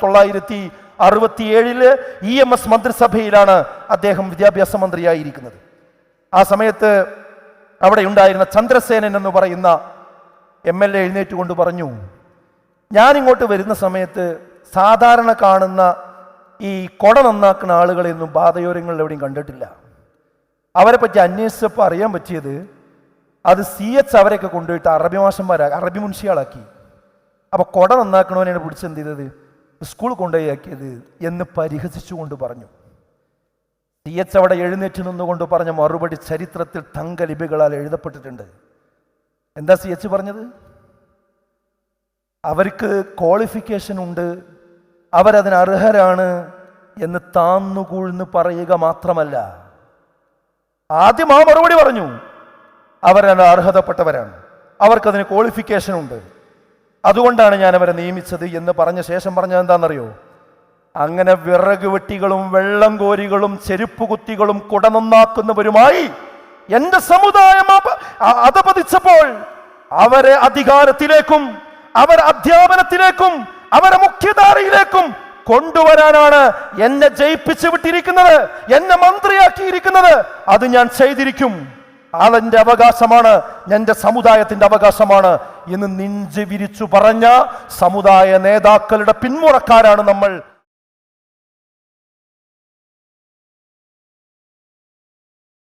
1967 EMS മന്ത്രിസഭയിലാണ് അദ്ദേഹം വിദ്യാഭ്യാസ മന്ത്രിയായിരിക്കുന്നത്. ആ സമയത്ത് അവിടെ ഉണ്ടായിരുന്ന ചന്ദ്രസേനൻ എന്ന് പറയുന്ന MLA എഴുന്നേറ്റുകൊണ്ട് പറഞ്ഞു, ഞാനിങ്ങോട്ട് വരുന്ന സമയത്ത് സാധാരണ കാണുന്ന ഈ കൊട നന്നാക്കുന്ന ആളുകളെയൊന്നും പാതയോരങ്ങളിൽ എവിടെയും കണ്ടിട്ടില്ല. അവരെ പറ്റി അന്വേഷിച്ചപ്പോൾ അറിയാൻ പറ്റിയത് അത് CH അവരെയൊക്കെ കൊണ്ടുപോയിട്ട് അറബി മുൻഷികളാക്കി. അപ്പോൾ കൊട നന്നാക്കണവനെയാണ് പിടിച്ചെന്ത് ചെയ്തത്, സ്കൂൾ കൊണ്ടുപോയാക്കിയത് എന്ന് പരിഹസിച്ചുകൊണ്ട് പറഞ്ഞു. CH അവിടെ എഴുന്നേറ്റ് നിന്നുകൊണ്ട് പറഞ്ഞ മറുപടി ചരിത്രത്തിൽ തങ്കലിപികളാൽ എഴുതപ്പെട്ടിട്ടുണ്ട്. എന്താ CH പറഞ്ഞത്? അവർക്ക് ക്വാളിഫിക്കേഷൻ ഉണ്ട്, അവരതിന് അർഹരാണ് എന്ന് താന്നുകൂഴ്ന്ന് പറയുക മാത്രമല്ല, ആദ്യം ആ മറുപടി പറഞ്ഞു, അവരത് അർഹതപ്പെട്ടവരാണ്, അവർക്കതിന് ക്വാളിഫിക്കേഷൻ ഉണ്ട്, അതുകൊണ്ടാണ് ഞാൻ അവരെ നിയമിച്ചത് എന്ന് പറഞ്ഞ ശേഷം പറഞ്ഞത് എന്താണെന്നറിയോ? അങ്ങനെ വിറക് വെട്ടികളും വെള്ളം കോരികളും ചെരുപ്പ് കുത്തികളും കുട നന്നാക്കുന്നവരുമായി എന്റെ സമുദായം അധപതിച്ചപ്പോൾ അവരെ അധികാരത്തിലേക്കും അവരെ അധ്യാപനത്തിലേക്കും അവരെ മുഖ്യധാരയിലേക്കും കൊണ്ടുവരാനാണ് എന്നെ ജയിപ്പിച്ചു വിട്ടിരിക്കുന്നത്, എന്നെ മന്ത്രിയാക്കിയിരിക്കുന്നത്. അത് ഞാൻ ചെയ്തിരിക്കും, അതെന്റെ അവകാശമാണ്, എന്റെ സമുദായത്തിന്റെ അവകാശമാണ് എന്ന് നെഞ്ച് വിരിച്ചു പറഞ്ഞ സമുദായ നേതാക്കളുടെ പിന്മുറക്കാരാണ് നമ്മൾ.